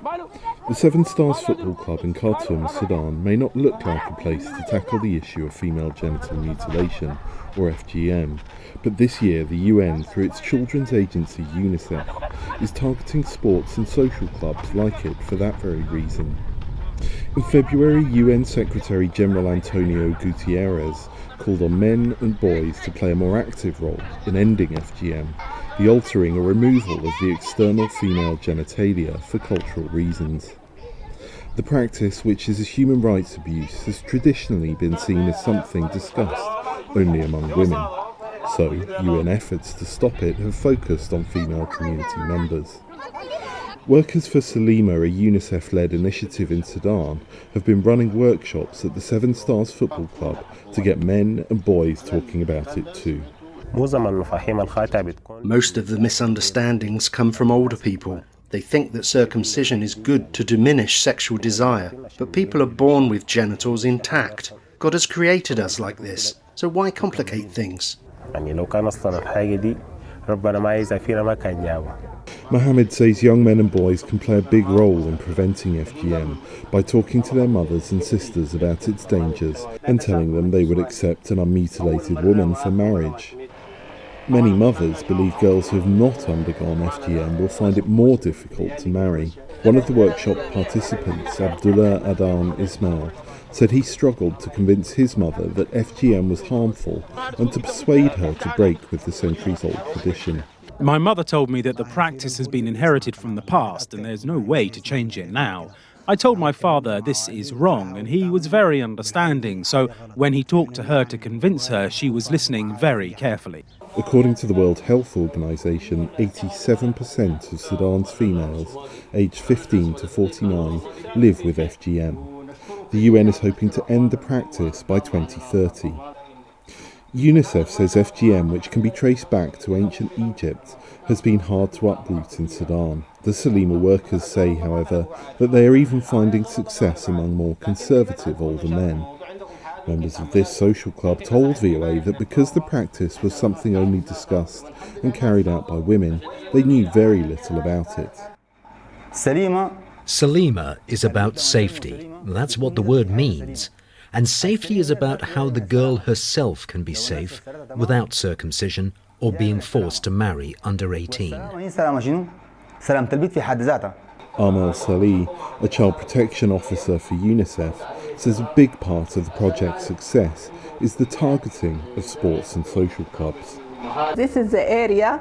The Seven Stars Football Club in Khartoum, Sudan may not look like a place to tackle the issue of female genital mutilation, or FGM, but this year the UN, through its children's agency UNICEF, is targeting sports and social clubs like it for that very reason. In February, UN Secretary General Antonio Guterres called on men and boys to play a more active role in ending FGM, the altering or removal of the external female genitalia for cultural reasons. The practice, which is a human rights abuse, has traditionally been seen as something discussed only among women. So, UN efforts to stop it have focused on female community members. Workers for Salima, a UNICEF-led initiative in Sudan, have been running workshops at the Seven Stars Football Club to get men and boys talking about it too. Most of the misunderstandings come from older people. They think that circumcision is good to diminish sexual desire, but people are born with genitals intact. God has created us like this, so why complicate things? Mohammed says young men and boys can play a big role in preventing FGM by talking to their mothers and sisters about its dangers and telling them they would accept an unmutilated woman for marriage. Many mothers believe girls who have not undergone FGM will find it more difficult to marry. One of the workshop participants, Abdullah Adan Ismail, said he struggled to convince his mother that FGM was harmful and to persuade her to break with the centuries-old tradition. My mother told me that the practice has been inherited from the past and there's no way to change it now. I told my father this is wrong and he was very understanding, so when he talked to her to convince her, she was listening very carefully. According to the World Health Organization, 87% of Sudan's females aged 15 to 49 live with FGM. The UN is hoping to end the practice by 2030. UNICEF says FGM, which can be traced back to ancient Egypt, has been hard to uproot in Sudan. The Salima workers say, however, that they are even finding success among more conservative older men. Members of this social club told VOA that because the practice was something only discussed and carried out by women, they knew very little about it. Salima is about safety. That's what the word means. And safety is about how the girl herself can be safe without circumcision or being forced to marry under 18. Amel Salih, a child protection officer for UNICEF, says a big part of the project's success is the targeting of sports and social clubs. This is the area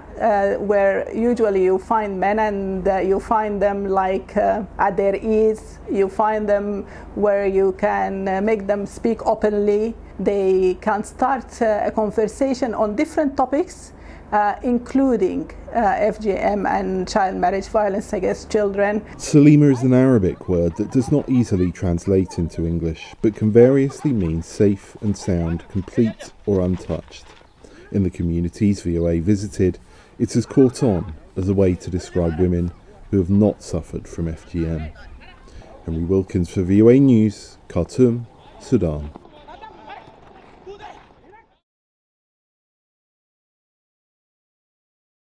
where usually you find men and you find them like at their ease. You find them where you can make them speak openly. They can start a conversation on different topics, including FGM and child marriage, violence against children. Salima is an Arabic word that does not easily translate into English, but can variously mean safe and sound, complete or untouched. In the communities VOA visited, it has caught on as a way to describe women who have not suffered from FGM. Henry Wilkins for VOA News, Khartoum, Sudan.